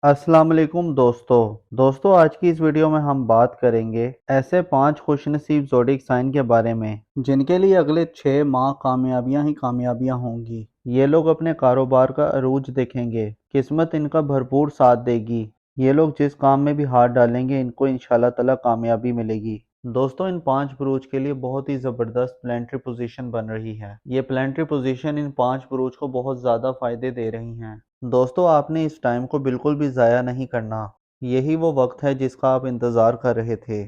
अस्सलाम वालेकुम दोस्तों आज की इस वीडियो में हम बात करेंगे ऐसे 5 खुशनसीब ज़ोडिक साइन के बारे में जिनके लिए अगले 6 माह कामयाबियां ही कामयाबियां होंगी। ये लोग अपने कारोबार का अरूज देखेंगे, किस्मत इनका भरपूर साथ देगी। ये लोग जिस काम में भी हाथ डालेंगे इनको इंशाल्लाह ताला कामयाबी मिलेगी। दोस्तों इन 5 बुरूज के लिए बहुत ही ज़बरदस्त प्लानिटरी पोजीशन बन रही है। ये प्लानिटरी पोजीशन इन 5 बुरूज को बहुत ज़्यादा फायदे दे रही हैं। दोस्तों आपने इस टाइम को बिल्कुल भी ज़ाया नहीं करना। यही वो वक्त है जिसका आप इंतज़ार कर रहे थे।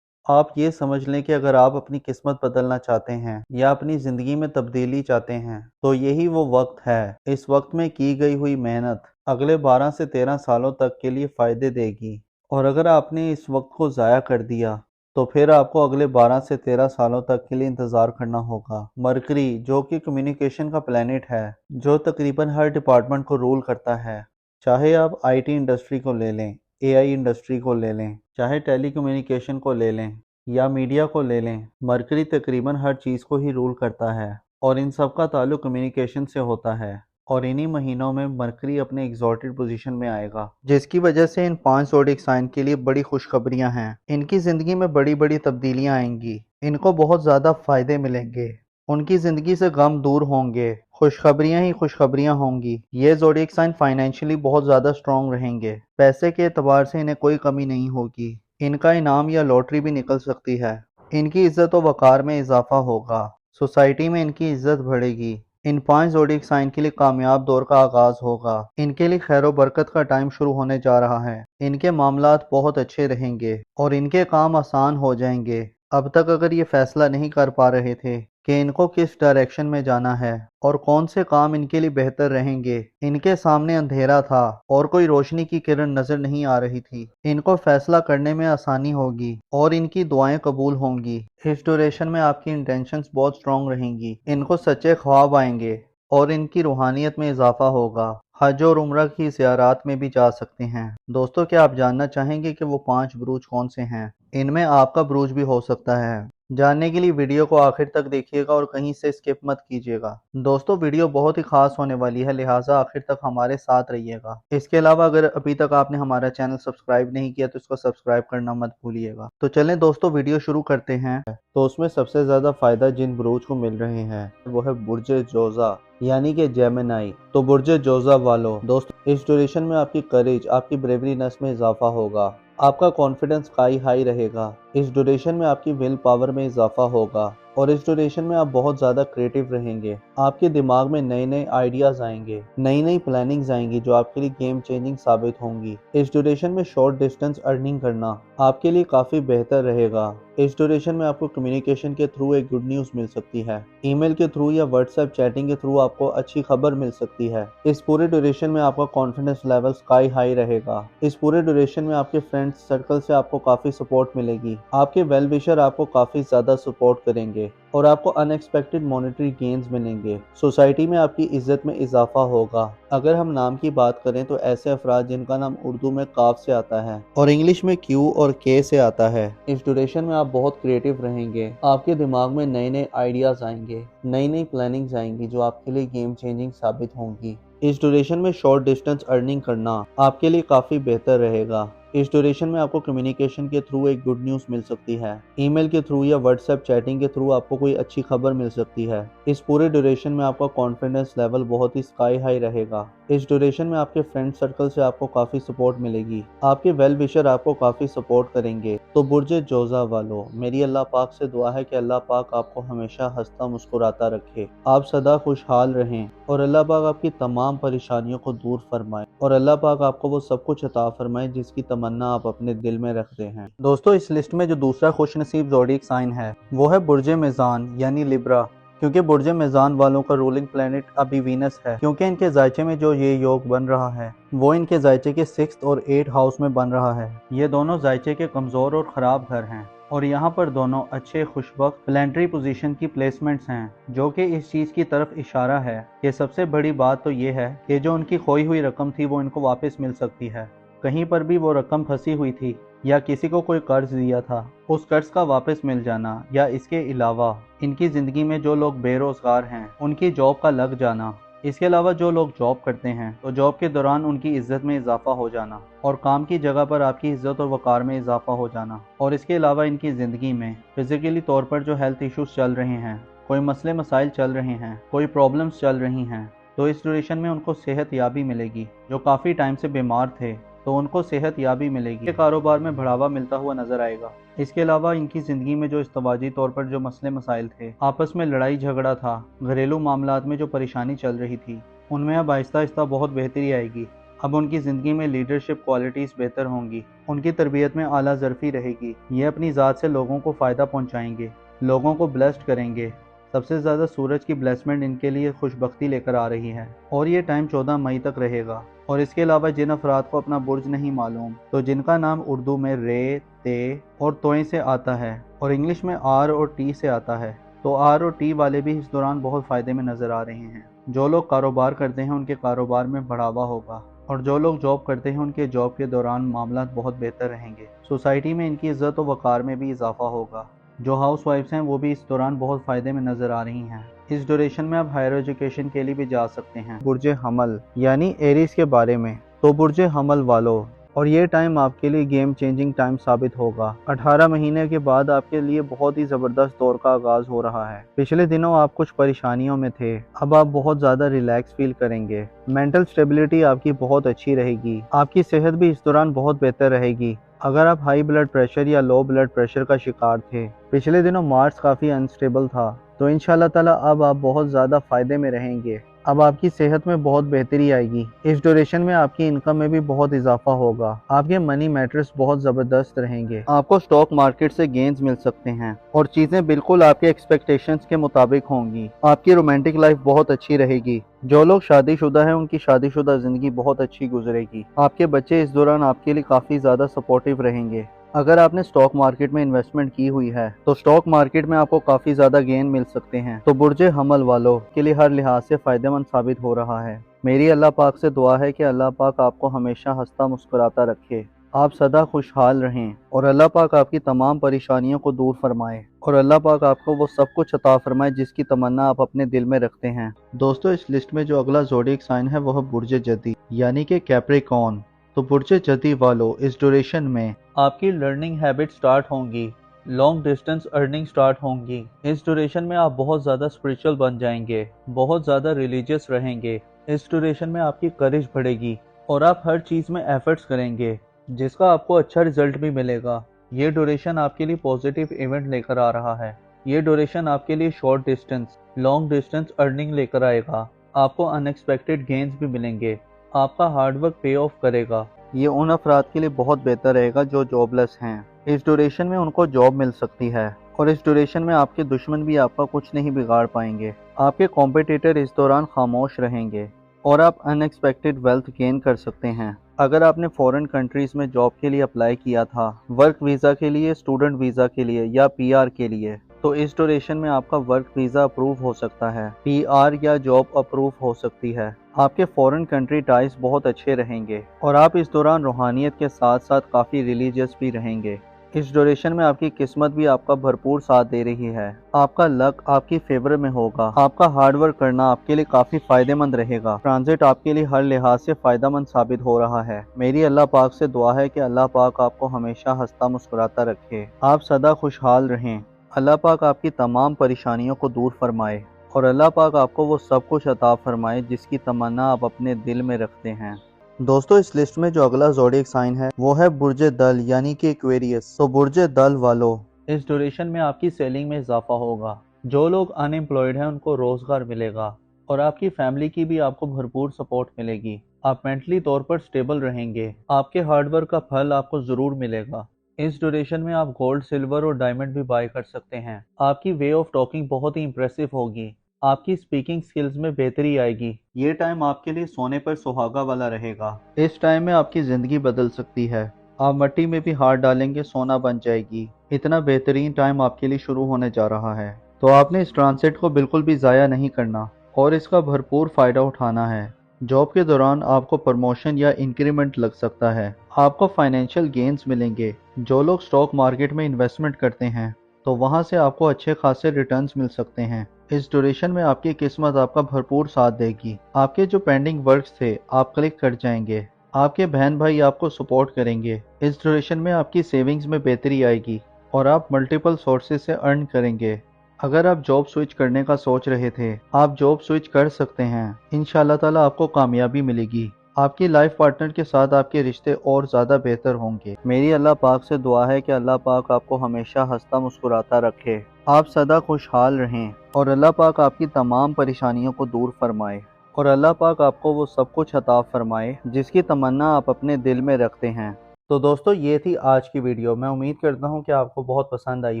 आप ये समझ लें कि अगर आप अपनी किस्मत बदलना चाहते हैं या अपनी ज़िंदगी में तब्दीली चाहते हैं तो यही वो वक्त है। इस वक्त में की गई हुई मेहनत अगले 12 से 13 सालों तक के लिए फ़ायदे देगी, और अगर आपने इस वक्त को ज़ाया कर दिया तो फिर आपको अगले 12 से 13 सालों तक के लिए इंतज़ार करना होगा। मरकरी जो कि कम्युनिकेशन का प्लैनेट है, जो तकरीबन हर डिपार्टमेंट को रूल करता है, चाहे आप आईटी इंडस्ट्री को ले लें, एआई इंडस्ट्री को ले लें, चाहे टेली कम्युनिकेशन को ले लें या मीडिया को ले लें, मरकरी तकरीबन हर चीज़ को ही रूल करता है और इन सब का ताल्लुक कम्युनिकेशन से होता है। और इन्हीं महीनों में मरकरी अपने एग्जॉल्टेड पोजीशन में आएगा, जिसकी वजह से इन 5 ज़ोडिक साइन के लिए बड़ी खुशखबरियां हैं। इनकी ज़िंदगी में बड़ी बड़ी तब्दीलियां आएंगी, इनको बहुत ज़्यादा फ़ायदे मिलेंगे, उनकी ज़िंदगी से गम दूर होंगे, खुशखबरियां ही खुशखबरियां होंगी। ये ज़ोडिक साइन फाइनेंशियली बहुत ज़्यादा स्ट्रॉन्ग रहेंगे, पैसे के एतबार से इन्हें कोई कमी नहीं होगी। इनका इनाम या लॉटरी भी निकल सकती है। इनकी इज्जत व वक़ार में इजाफा होगा, सोसाइटी में इनकी इज्जत बढ़ेगी। इन 5 ज़ोडिक साइन के लिए कामयाब दौर का आगाज होगा। इनके लिए खैर बरकत का टाइम शुरू होने जा रहा है। इनके मामलात बहुत अच्छे रहेंगे और इनके काम आसान हो जाएंगे। अब तक अगर ये फैसला नहीं कर पा रहे थे कि इनको किस डायरेक्शन में जाना है और कौन से काम इनके लिए बेहतर रहेंगे, इनके सामने अंधेरा था और कोई रोशनी की किरण नजर नहीं आ रही थी, इनको फैसला करने में आसानी होगी और इनकी दुआएं कबूल होंगी। इस ड्यूरेशन में आपकी इंटेंशंस बहुत स्ट्रांग रहेंगी, इनको सच्चे ख्वाब आएंगे और इनकी रूहानियत में इजाफा होगा। हज और उम्रा की ज़ियारात में भी जा सकते हैं। दोस्तों क्या आप जानना चाहेंगे कि वो 5 बुरूज कौन से हैं? इनमें आपका बुरूज भी हो सकता है। जानने के लिए वीडियो को आखिर तक देखिएगा और कहीं से स्किप मत कीजिएगा। दोस्तों वीडियो बहुत ही खास होने वाली है, लिहाजा आखिर तक हमारे साथ रहिएगा। इसके अलावा अगर अभी तक आपने हमारा चैनल सब्सक्राइब नहीं किया तो इसको सब्सक्राइब करना मत भूलिएगा। तो चलें दोस्तों वीडियो शुरू करते हैं। तो उसमें सबसे ज़्यादा फ़ायदा जिन बुरूज को मिल रहे हैं वो है बुर्ज जोज़ा यानी कि जेमिनाई। तो बुर्ज जोज़ा वालों दोस्तों इस ड्यूरेशन में आपकी करेज, आपकी ब्रेवरीनेस में इजाफा होगा, आपका कॉन्फिडेंस स्काई हाई रहेगा। इस ड्यूरेशन में आपकी विल पावर में इजाफा होगा और इस ड्यूरेशन में आप बहुत ज़्यादा क्रिएटिव रहेंगे। आपके दिमाग में नए नए आइडियाज़ आएंगे, नई नई प्लानिंग्स आएंगी जो आपके लिए गेम चेंजिंग साबित होंगी। इस ड्यूरेशन में शॉर्ट डिस्टेंस अर्निंग करना आपके लिए काफ़ी बेहतर रहेगा। इस ड्यूरेशन में आपको कम्युनिकेशन के थ्रू एक गुड न्यूज़ मिल सकती है, ईमेल के थ्रू या व्हाट्सएप चैटिंग के थ्रू आपको अच्छी खबर मिल सकती है। इस पूरे ड्यूरेशन में आपका कॉन्फिडेंस लेवल स्काई हाई रहेगा। इस पूरे ड्यूरेशन में आपके फ्रेंड्स सर्कल से आपको काफ़ी सपोर्ट मिलेगी, आपके वेल विशर आपको काफ़ी ज़्यादा सपोर्ट करेंगे और आपको अनएक्सपेक्टेड मॉनेटरी गेन्स मिलेंगे। सोसाइटी में आपकी इज्जत में इजाफा होगा। अगर हम नाम की बात करें तो ऐसे अफराद जिनका नाम उर्दू में काफ से आता है और इंग्लिश में क्यू और के से आता है, इस ड्यूरेशन में आप बहुत क्रिएटिव रहेंगे। आपके दिमाग में नए नए आइडियाज आएंगे, नई नई प्लानिंग्स आएंगी जो आपके लिए गेम चेंजिंग साबित होंगी। इस ड्यूरेशन में शॉर्ट डिस्टेंस अर्निंग करना आपके लिए काफ़ी बेहतर रहेगा। इस ड्यूरेशन में आपको कम्युनिकेशन के थ्रू एक गुड न्यूज़ मिल सकती है, ईमेल के थ्रू या व्हाट्सएप चैटिंग के थ्रू आपको कोई अच्छी खबर मिल सकती है। इस पूरे ड्यूरेशन में आपका कॉन्फिडेंस लेवल बहुत ही स्काई हाई रहेगा। इस ड्यूरेशन में आपके फ्रेंड सर्कल से आपको काफ़ी सपोर्ट मिलेगी, आपके वेल विशर आपको काफ़ी सपोर्ट करेंगे। तो बुर्ज जोज़ा वालों मेरी अल्लाह पाक से दुआ है कि अल्लाह पाक आपको हमेशा हंसता मुस्कुराता रखे, आप सदा खुशहाल रहें और अल्लाह पाक आपकी तमाम परेशानियों को दूर फरमाए और अल्लाह पाक आपको वो सब कुछ अता फरमाए जिसकी तमन्ना आप अपने दिल में रखते हैं। दोस्तों इस लिस्ट में जो दूसरा खुशनसीब ज़ोडिक साइन है वो है बुर्ज मीज़ान यानी लिब्रा। क्योंकि बुर्ज मीज़ान वालों का रूलिंग प्लेनेट अभी वीनस है, क्योंकि इनके जायचे में जो ये योग बन रहा है वो इनके जायचे के 6th और 8th हाउस में बन रहा है। ये दोनों जायचे के कमज़ोर और ख़राब घर हैं और यहाँ पर दोनों अच्छे खुशबख्त प्लानिटरी पोजीशन की प्लेसमेंट्स हैं, जो कि इस चीज़ की तरफ इशारा है कि सबसे बड़ी बात तो ये है कि जो उनकी खोई हुई रकम थी वो इनको वापस मिल सकती है। कहीं पर भी वो रकम फंसी हुई थी या किसी को कोई कर्ज दिया था, उस कर्ज का वापस मिल जाना, या इसके अलावा इनकी ज़िंदगी में जो लोग बेरोज़गार हैं उनकी जॉब का लग जाना, اس کے علاوہ جو لوگ جاب کرتے ہیں تو جاب کے دوران ان کی عزت میں اضافہ ہو جانا اور کام کی جگہ پر آپ کی عزت اور وقار میں اضافہ ہو جانا، اور اس کے علاوہ ان کی زندگی میں فزیکلی طور پر جو ہیلتھ ایشوز چل رہے ہیں، کوئی مسئلے مسائل چل رہے ہیں، کوئی پرابلمز چل رہی ہیں، تو اس ڈیوریشن میں ان کو صحت یابی ملے گی۔ جو کافی ٹائم سے بیمار تھے تو ان کو صحت یابی ملے گی، کاروبار میں بڑھاوا ملتا ہوا نظر آئے گا۔ اس کے علاوہ ان کی زندگی میں جو ازدواجی طور پر جو مسئلے مسائل تھے، آپس میں لڑائی جھگڑا تھا، گھریلو معاملات میں جو پریشانی چل رہی تھی، ان میں اب آہستہ آہستہ بہت بہتری آئے گی۔ اب ان کی زندگی میں لیڈرشپ کوالٹیز بہتر ہوں گی، ان کی تربیت میں اعلیٰ ظرفی رہے گی، یہ اپنی ذات سے لوگوں کو فائدہ پہنچائیں گے، لوگوں کو بلیسڈ کریں گے۔ سب سے زیادہ سورج کی بلیسمنٹ ان کے لیے خوش بختی لے کر آ رہی ہے، اور یہ ٹائم 14 مئی تک رہے گا۔ اور اس کے علاوہ جن افراد کو اپنا برج نہیں معلوم، تو جن کا نام اردو میں رے، تے اور توئیں سے آتا ہے اور انگلش میں آر اور ٹی سے آتا ہے، تو آر اور ٹی والے بھی اس دوران بہت فائدے میں نظر آ رہے ہیں۔ جو لوگ کاروبار کرتے ہیں ان کے کاروبار میں بڑھاوا ہوگا، اور جو لوگ جاب کرتے ہیں ان کے جاب کے دوران معاملات بہت بہتر رہیں گے۔ سوسائٹی میں ان کی عزت و وقار میں بھی اضافہ ہوگا۔ جو ہاؤس وائفز ہیں وہ بھی اس دوران بہت فائدے میں نظر آ رہی ہیں۔ اس ڈیوریشن میں آپ ہائر ایجوکیشن کے لیے بھی جا سکتے ہیں۔ برج حمل یعنی ایریز کے بارے میں، تو برج حمل والو، اور یہ ٹائم آپ کے لیے گیم چینجنگ ٹائم ثابت ہوگا۔ 18 مہینے کے بعد آپ کے لیے بہت ہی زبردست دور کا آغاز ہو رہا ہے۔ پچھلے دنوں آپ کچھ پریشانیوں میں تھے، اب آپ بہت زیادہ ریلیکس فیل کریں گے۔ مینٹل سٹیبلٹی آپ کی بہت اچھی رہے گی، آپ کی صحت بھی اس دوران بہت بہتر رہے گی۔ اگر آپ ہائی بلڈ پریشر یا لو بلڈ پریشر کا شکار تھے، پچھلے دنوں مارس کافی انسٹیبل تھا، تو انشاءاللہ تعالی اب آپ بہت زیادہ فائدے میں رہیں گے۔ اب آپ کی صحت میں بہت بہتری آئے گی۔ اس ڈیوریشن میں آپ کی انکم میں بھی بہت اضافہ ہوگا، آپ کے منی میٹرز بہت زبردست رہیں گے۔ آپ کو سٹاک مارکیٹ سے گینز مل سکتے ہیں، اور چیزیں بالکل آپ کے ایکسپیکٹیشنز کے مطابق ہوں گی۔ آپ کی رومانٹک لائف بہت اچھی رہے گی۔ جو لوگ شادی شدہ ہیں ان کی شادی شدہ زندگی بہت اچھی گزرے گی۔ آپ کے بچے اس دوران آپ کے لیے کافی زیادہ سپورٹیو رہیں گے۔ اگر آپ نے سٹاک مارکیٹ میں انویسٹمنٹ کی ہوئی ہے تو سٹاک مارکیٹ میں آپ کو کافی زیادہ گین مل سکتے ہیں، تو برج حمل والوں کے لیے ہر لحاظ سے فائدہ مند ثابت ہو رہا ہے۔ میری اللہ پاک سے دعا ہے کہ اللہ پاک آپ کو ہمیشہ ہنستا مسکراتا رکھے، آپ سدا خوشحال رہیں، اور اللہ پاک آپ کی تمام پریشانیوں کو دور فرمائے، اور اللہ پاک آپ کو وہ سب کچھ عطا فرمائے جس کی تمنا آپ اپنے دل میں رکھتے ہیں۔ دوستو، اس لسٹ میں جو اگلا زوڈیک سائن ہے وہ ہے برج جدی یعنی کہ کیپریکون۔ تو برج جدی والوں، اس ڈیوریشن میں آپ کی لرننگ ہیبٹ سٹارٹ ہوں گی، لانگ ڈسٹنس ارننگ سٹارٹ ہوں گی۔ اس ڈیوریشن میں آپ بہت زیادہ اسپریچول بن جائیں گے، بہت زیادہ ریلیجیس رہیں گے۔ اس ڈیوریشن میں آپ کی کریج بڑھے گی، اور آپ ہر چیز میں ایفرٹس کریں گے جس کا آپ کو اچھا رزلٹ بھی ملے گا۔ یہ ڈیوریشن آپ کے لیے پازیٹیو ایونٹ لے کر آ رہا ہے۔ یہ ڈیوریشن آپ کے لیے short distance, long distance earning لے کر آئے گا۔ آپ کو ان ایکسپیکٹڈ گینز بھی ملیں گے، آپ کا ہارڈ ورک پے آف کرے گا۔ یہ ان افراد کے لیے بہت بہتر رہے گا جو جاب لیس ہیں۔ اس ڈیوریشن میں ان کو جاب مل سکتی ہے، اور اس ڈیوریشن میں آپ کے دشمن بھی آپ کا کچھ نہیں بگاڑ پائیں گے۔ آپ کے کمپیٹیٹر اس دوران خاموش رہیں گے، اور آپ ان ایکسپیکٹڈ ویلتھ گین کر سکتے ہیں۔ اگر آپ نے فورن کنٹریز میں جاب کے لیے اپلائی کیا تھا، ورک ویزا کے لیے، اسٹوڈنٹ ویزا کے لیے یا پی آر کے لیے، تو اس ڈیوریشن میں آپ کا ورک ویزا اپروو ہو سکتا ہے، پی آر یا جاب اپروو ہو سکتی ہے۔ آپ کے فورن کنٹری ٹائز بہت اچھے رہیں گے، اور آپ اس دوران روحانیت کے ساتھ ساتھ کافی ریلیجیس بھی رہیں گے۔ اس ڈیوریشن میں آپ کی قسمت بھی آپ کا بھرپور ساتھ دے رہی ہے، آپ کا لک آپ کی فیور میں ہوگا، آپ کا ہارڈ ورک کرنا آپ کے لیے کافی فائدہ مند رہے گا۔ ٹرانزٹ آپ کے لیے ہر لحاظ سے فائدہ مند ثابت ہو رہا ہے۔ میری اللہ پاک سے دعا ہے کہ اللہ پاک آپ کو ہمیشہ ہنستا مسکراتا رکھے، آپ سدا خوشحال رہیں، اللہ پاک آپ کی تمام پریشانیوں کو دور فرمائے، اور اللہ پاک آپ کو وہ سب کچھ عطا فرمائے جس کی تمنا آپ اپنے دل میں رکھتے ہیں۔ دوستو، اس لسٹ میں جو اگلا زوڈیک سائن ہے وہ ہے برج دل یعنی کہ ایکویریس۔ تو برج دل والوں، اس ڈیوریشن میں آپ کی سیلنگ میں اضافہ ہوگا۔ جو لوگ ان ایمپلائڈ ہیں ان کو روزگار ملے گا، اور آپ کی فیملی کی بھی آپ کو بھرپور سپورٹ ملے گی۔ آپ مینٹلی طور پر سٹیبل رہیں گے، آپ کے ہارڈ ورک کا پھل آپ کو ضرور ملے گا۔ اس ڈیوریشن میں آپ گولڈ، سلور اور ڈائمنڈ بھی بائی کر سکتے ہیں۔ آپ کی وے آف ٹاکنگ بہت ہی امپریسو ہوگی، آپ کی سپیکنگ سکلز میں بہتری آئے گی۔ یہ ٹائم آپ کے لیے سونے پر سہاگا والا رہے گا۔ اس ٹائم میں آپ کی زندگی بدل سکتی ہے، آپ مٹی میں بھی ہاتھ ڈالیں گے سونا بن جائے گی۔ اتنا بہترین ٹائم آپ کے لیے شروع ہونے جا رہا ہے، تو آپ نے اس ٹرانزٹ کو بالکل بھی ضائع نہیں کرنا، اور اس کا بھرپور فائدہ اٹھانا ہے۔ جاب کے دوران آپ کو پروموشن یا انکریمنٹ لگ سکتا ہے، آپ کو فائنینشیل گینز ملیں گے۔ جو لوگ سٹاک مارکیٹ میں انویسٹمنٹ کرتے ہیں تو وہاں سے آپ کو اچھے خاصے ریٹرنز مل سکتے ہیں۔ इस ड्यूरेशन में आपकी किस्मत आपका भरपूर साथ देगी। आपके जो पेंडिंग वर्क्स थे आप क्लिक कर जाएंगे। आपके बहन भाई आपको सपोर्ट करेंगे। इस ड्यूरेशन में आपकी सेविंग्स में बेहतरी आएगी और आप मल्टीपल सोर्सेज से अर्न करेंगे। अगर आप जॉब स्विच करने का सोच रहे थे, आप जॉब स्विच कर सकते हैं। इंशाल्लाह ताला आपको कामयाबी मिलेगी। आपकी लाइफ पार्टनर के साथ आपके रिश्ते और ज़्यादा बेहतर होंगे। मेरी अल्लाह पाक से दुआ है कि अल्लाह पाक आपको हमेशा हंसता मुस्कुराता रखे, आप सदा खुशहाल रहें और अल्लाह पाक आपकी तमाम परेशानियों को दूर फरमाए और अल्लाह पाक आपको वो सब कुछ अता फरमाए जिसकी तमन्ना आप अपने दिल में रखते हैं। तो दोस्तों, ये थी आज की वीडियो। मैं उम्मीद करता हूँ कि आपको बहुत पसंद आई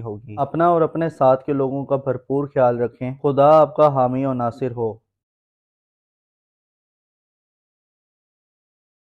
होगी। अपना और अपने साथ के लोगों का भरपूर ख्याल रखें। खुदा आपका हामी और नासिर हो।